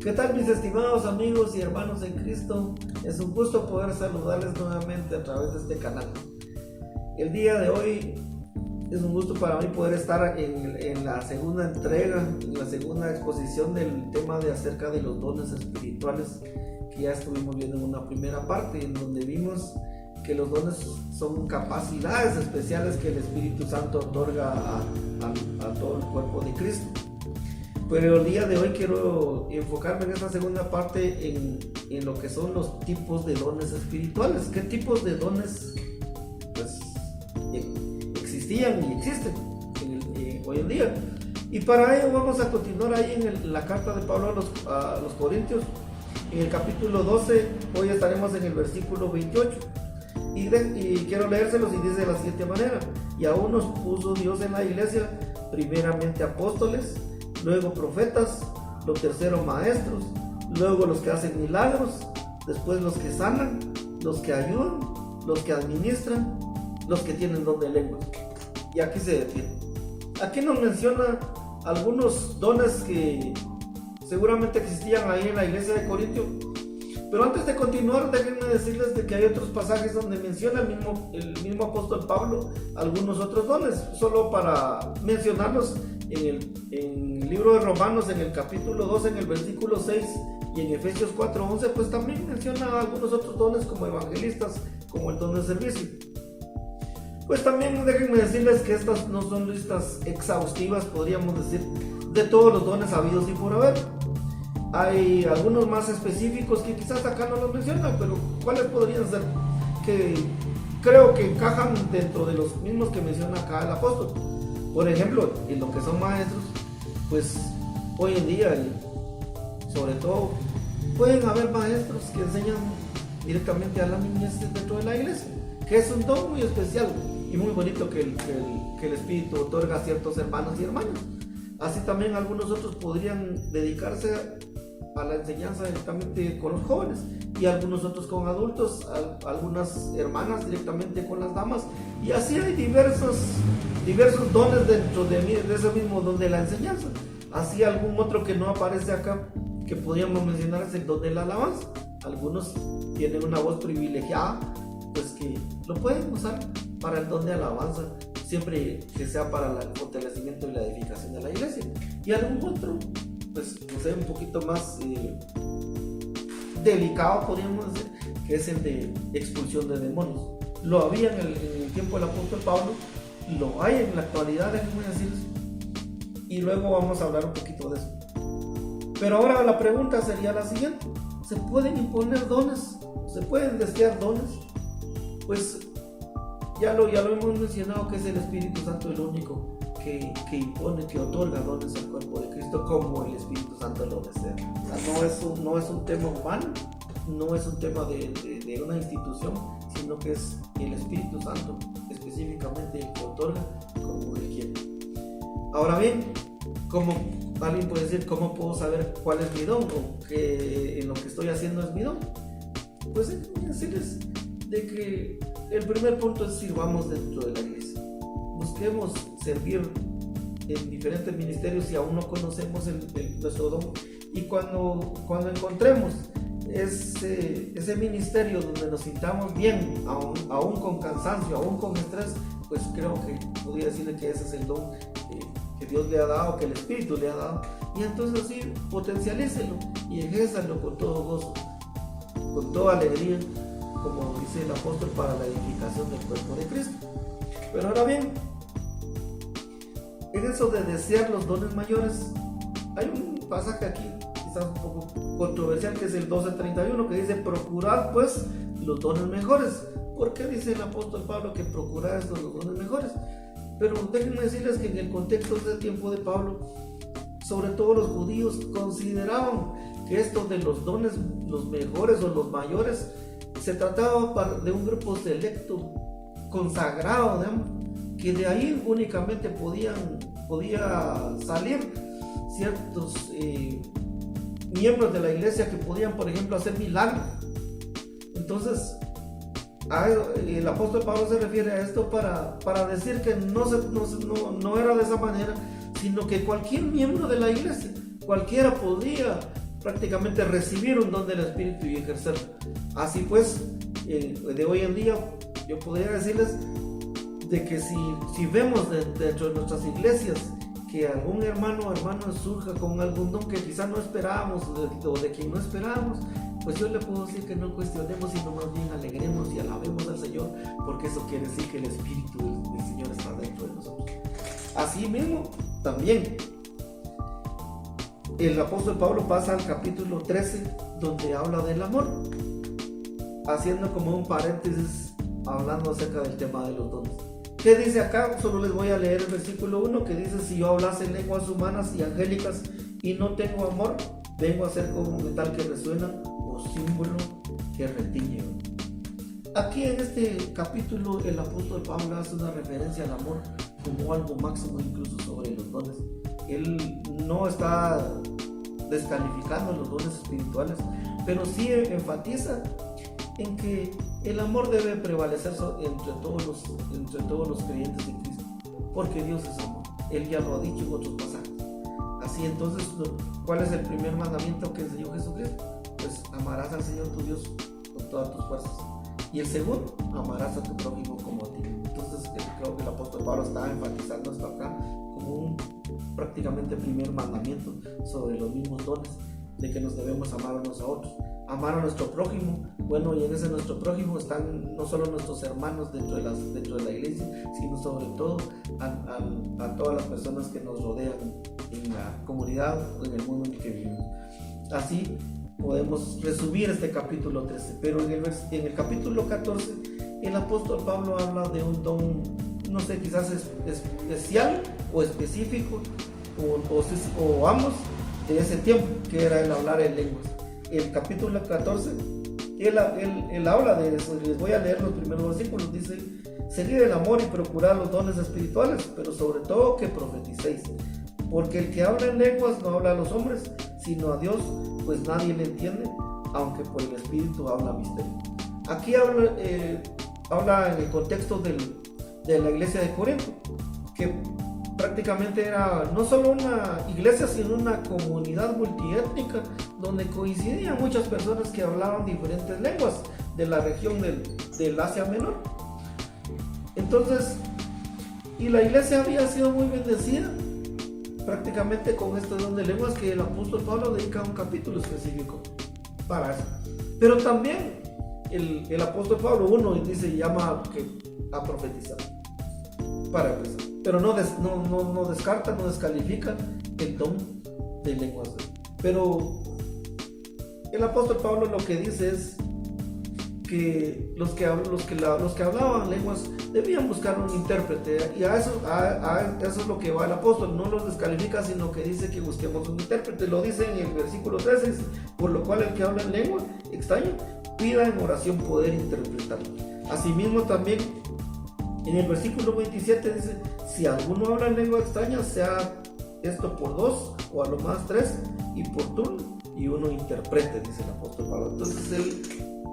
¿Qué tal, mis estimados amigos y hermanos en Cristo? Es un gusto poder saludarles nuevamente a través de este canal. El día de hoy es un gusto para mí poder estar en la segunda entrega, en la segunda exposición del tema de acerca de los dones espirituales, que ya estuvimos viendo en una primera parte, en donde vimos que los dones son capacidades especiales que el Espíritu Santo otorga a todo el cuerpo de Cristo. Pero el día de hoy quiero enfocarme en esta segunda parte en lo que son los tipos de dones espirituales. ¿Qué tipos de dones existían y existen hoy en día? Y para ello vamos a continuar ahí en la carta de Pablo a los Corintios, en el capítulo 12. Hoy estaremos en el versículo 28. Y quiero leérselos, y dice de la siguiente manera: y a unos puso Dios en la iglesia, primeramente apóstoles, luego profetas, lo tercero maestros, luego los que hacen milagros, después los que sanan, los que ayudan, los que administran, los que tienen don de lenguas. Y aquí se detiene. Aquí nos menciona algunos dones que seguramente existían ahí en la iglesia de Corintio. Pero antes de continuar, déjenme decirles de que hay otros pasajes donde menciona el mismo apóstol Pablo algunos otros dones, solo para mencionarlos. En el libro de Romanos, en el capítulo 2, en el versículo 6, y en Efesios 4:11, pues también menciona algunos otros dones como evangelistas, como el don de servicio. Pues también déjenme decirles que estas no son listas exhaustivas, podríamos decir, de todos los dones habidos y por haber. Hay algunos más específicos que quizás acá no los mencionan, pero ¿cuáles podrían ser? Que creo que encajan dentro de los mismos que menciona acá el apóstol. Por ejemplo, en lo que son maestros, pues hoy en día, y sobre todo, pueden haber maestros que enseñan directamente a la niñez dentro de la iglesia, que es un don muy especial y muy bonito que el Espíritu otorga a ciertos hermanos y hermanas. Así también algunos otros podrían dedicarse a la enseñanza directamente con los jóvenes, y algunos otros con adultos, algunas hermanas directamente con las damas, y así hay diversos dones dentro de ese mismo don de la enseñanza. Así algún otro que no aparece acá, que podríamos mencionar, es el don de la alabanza. Algunos tienen una voz privilegiada, pues que lo pueden usar para el don de alabanza, siempre que sea para el fortalecimiento y la edificación de la iglesia. Y algún otro, pues no sé, un poquito más delicado, podríamos decir, que es el de expulsión de demonios. Lo había en el tiempo del apóstol Pablo, lo hay en la actualidad, déjenme decirles, y luego vamos a hablar un poquito de eso. Pero ahora la pregunta sería la siguiente: ¿se pueden imponer dones? ¿Se pueden desear dones? Pues ya lo hemos mencionado, que es el Espíritu Santo el único que impone, que otorga dones al cuerpo de Cristo, como el Espíritu Santo lo desea. O sea, no es un tema humano, no es un tema de una institución, sino que es el Espíritu Santo específicamente el que otorga como él quiere. Ahora bien, ¿cómo alguien puede decir cómo puedo saber cuál es mi don, o que en lo que estoy haciendo es mi don? Pues déjenme decirles de que el primer punto es: sirvamos dentro de la iglesia. Busquemos servir en diferentes ministerios si aún no conocemos nuestro don, y cuando encontremos ese ministerio donde nos sintamos bien, aún con cansancio, aún con estrés, pues creo que podría decirle que ese es el don que Dios le ha dado, que el Espíritu le ha dado, y entonces así potencialícelo y ejérzalo con todo gozo, con toda alegría, como dice el apóstol, para la edificación del cuerpo de Cristo. Pero ahora bien, en eso de desear los dones mayores, hay un pasaje aquí quizás un poco controversial, que es el 12:31, que dice: procurad pues los dones mejores. ¿Por qué dice el apóstol Pablo que procurad los dones mejores? Pero déjenme decirles que en el contexto del tiempo de Pablo, sobre todo los judíos consideraban que esto de los dones, los mejores o los mayores, se trataba de un grupo selecto, consagrado, digamos, que de ahí únicamente podía salir ciertos miembros de la iglesia que podían, por ejemplo, hacer milagros. Entonces, el apóstol Pablo se refiere a esto para decir que no era de esa manera, sino que cualquier miembro de la iglesia, cualquiera podía prácticamente recibir un don del Espíritu y ejercerlo. Así pues, de hoy en día, yo podría decirles de que si vemos dentro de nuestras iglesias que algún hermano o hermana surja con algún don que quizás no esperábamos o de quien no esperábamos, pues yo le puedo decir que no cuestionemos, sino más bien alegremos y alabemos al Señor, porque eso quiere decir que el Espíritu del Señor está dentro de nosotros. Así mismo, también el apóstol Pablo pasa al capítulo 13, donde habla del amor, haciendo como un paréntesis, hablando acerca del tema de los dones. ¿Qué dice acá? Solo les voy a leer el versículo 1, que dice: si yo hablase en lenguas humanas y angélicas y no tengo amor, vengo a ser como metal que resuena o símbolo que retiñe. Aquí en este capítulo el apóstol Pablo hace una referencia al amor como algo máximo, incluso sobre los dones. Él no está descalificando los dones espirituales, pero sí enfatiza en que el amor debe prevalecer entre todos los creyentes de Cristo, porque Dios es amor. Él ya lo ha dicho en otros pasajes. Así entonces, ¿cuál es el primer mandamiento que enseñó Jesucristo? Pues amarás al Señor tu Dios con todas tus fuerzas. Y el segundo, amarás a tu prójimo como a ti. Entonces creo que el apóstol Pablo está enfatizando esto acá como un prácticamente primer mandamiento sobre los mismos dones, de que nos debemos amar unos a otros, amar a nuestro prójimo. Bueno, y en ese nuestro prójimo están no solo nuestros hermanos dentro de la iglesia, sino sobre todo a todas las personas que nos rodean en la comunidad o en el mundo en el que vivimos. Así podemos resumir este capítulo 13, pero en el capítulo 14 el apóstol Pablo habla de un don, no sé, quizás especial o específico o ambos, de ese tiempo, que era el hablar en lenguas. El capítulo 14 él habla de eso. Les voy a leer los primeros versículos. Dice: seguid el amor y procurad los dones espirituales, pero sobre todo que profeticéis, porque el que habla en lenguas no habla a los hombres, sino a Dios, pues nadie le entiende, aunque por el Espíritu habla misterio. Aquí habla en el contexto de la iglesia de Corinto, que prácticamente era no solo una iglesia, sino una comunidad multiétnica, donde coincidían muchas personas que hablaban diferentes lenguas de la región del Asia Menor. Entonces, y la iglesia había sido muy bendecida prácticamente con este don de lenguas, que el apóstol Pablo dedica un capítulo específico para eso. Pero también el apóstol Pablo, dice, llama a profetizar para empezar, pero no descarta, no descalifica el don de lenguas. Pero el apóstol Pablo lo que dice es que los que hablaban lenguas debían buscar un intérprete, y a eso es lo que va el apóstol. No los descalifica, sino que dice que busquemos un intérprete. Lo dice en el versículo 13, por lo cual el que habla en lengua extraña pida en oración poder interpretarlo. Asimismo también en el versículo 27 dice: si alguno habla en lengua extraña, sea esto por dos o a lo más tres, y por turno, y uno interprete, dice el apóstol Pablo. Entonces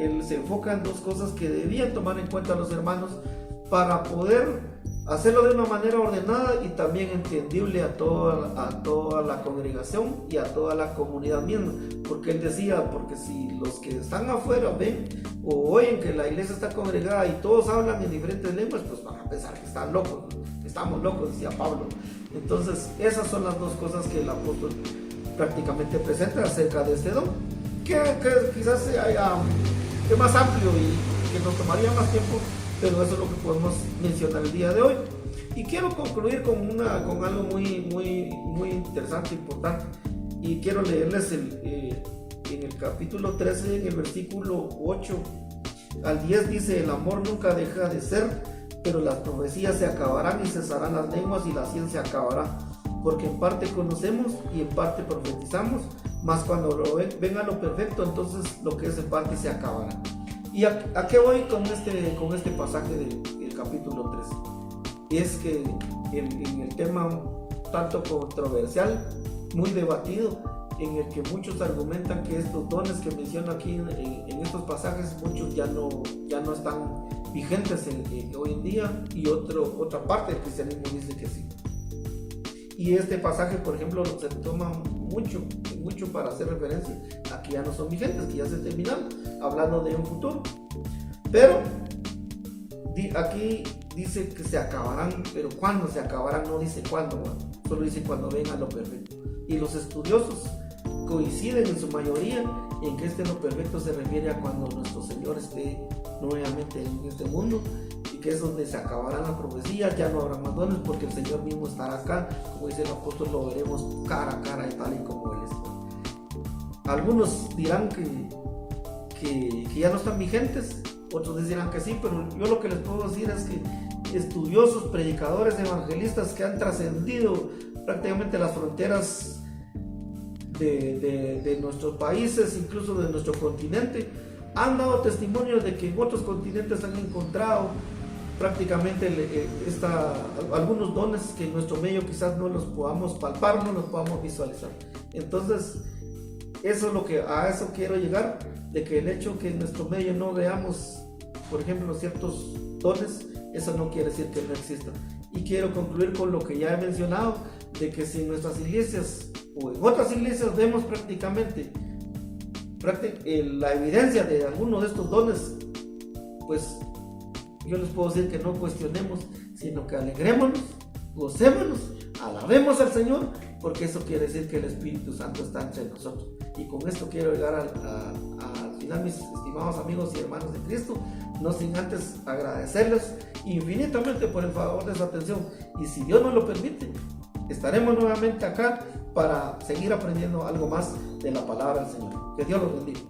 él se enfoca en dos cosas que debían tomar en cuenta los hermanos para poder hacerlo de una manera ordenada y también entendible a toda la congregación y a toda la comunidad misma. Porque él decía, porque si los que están afuera ven o oyen que la iglesia está congregada y todos hablan en diferentes lenguas, pues van a pensar que están locos, que estamos locos, decía Pablo. Entonces esas son las dos cosas que el apóstol prácticamente presenta acerca de este don, que quizás sea más amplio y que nos tomaría más tiempo, pero eso es lo que podemos mencionar el día de hoy. Y quiero concluir con algo muy interesante, importante, y quiero leerles en el capítulo 13, en el versículo 8 al 10, dice: el amor nunca deja de ser, pero las profecías se acabarán y cesarán las lenguas y la ciencia acabará, porque en parte conocemos y en parte profetizamos, mas cuando venga lo perfecto, entonces lo que es en parte se acabará. ¿Y a qué voy con este pasaje del capítulo 13? Es que en el tema tanto controversial, muy debatido, en el que muchos argumentan que estos dones que menciona aquí en estos pasajes, muchos ya no están vigentes hoy en día, y otra parte del cristianismo dice que sí. Y este pasaje, por ejemplo, se toma mucho en mucho para hacer referencia a que ya no son vigentes, que ya se terminaron, hablando de un futuro. Pero aquí dice que se acabarán, pero ¿cuándo se acabarán? No dice cuándo, solo dice cuando venga lo perfecto. Y los estudiosos coinciden en su mayoría en que lo perfecto se refiere a cuando nuestro Señor esté nuevamente en este mundo, y que es donde se acabarán las profecías, ya no habrá más dones, porque el Señor mismo estará acá, como dice el apóstol, lo veremos cara a cara y tal y como Él es. Algunos dirán que ya no están vigentes, otros dirán que sí, pero yo lo que les puedo decir es que estudiosos, predicadores, evangelistas que han trascendido prácticamente las fronteras de nuestros países, incluso de nuestro continente, han dado testimonio de que en otros continentes han encontrado prácticamente algunos dones que en nuestro medio quizás no los podamos palpar, no los podamos visualizar. Entonces, eso es a eso quiero llegar, de que el hecho que en nuestro medio no veamos, por ejemplo, ciertos dones, eso no quiere decir que no existan. Y quiero concluir con lo que ya he mencionado, de que si en nuestras iglesias o en otras iglesias vemos prácticamente la evidencia de alguno de estos dones, pues yo les puedo decir que no cuestionemos, sino que alegrémonos, gocémonos, alabemos al Señor, porque eso quiere decir que el Espíritu Santo está entre nosotros. Y con esto quiero llegar al final, mis estimados amigos y hermanos de Cristo, no sin antes agradecerles infinitamente por el favor de su atención, y si Dios nos lo permite, estaremos nuevamente acá para seguir aprendiendo algo más de la palabra del Señor. Que Dios los bendiga.